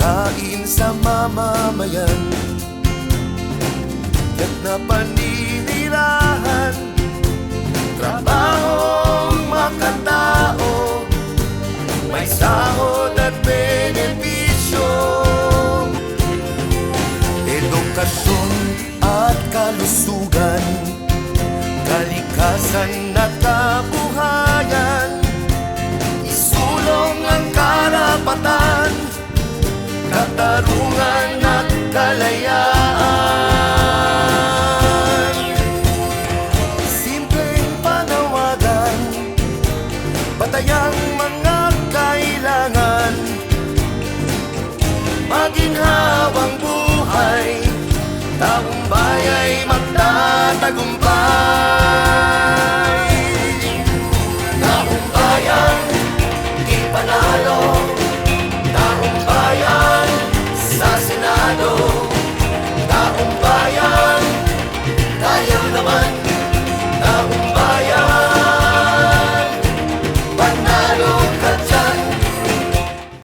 pagkain sa mamamayan at na paninirahan, trabahong makatao, may sahod at benepisyo, edukasyon at kalusugan, kalikasan at kabuhayan, isulong ang karapatan, katarungan at kalayaan. Simpleng panawagan, batayang mga kailangan, maginhawang buhay, taong baya'y magtatagumpay.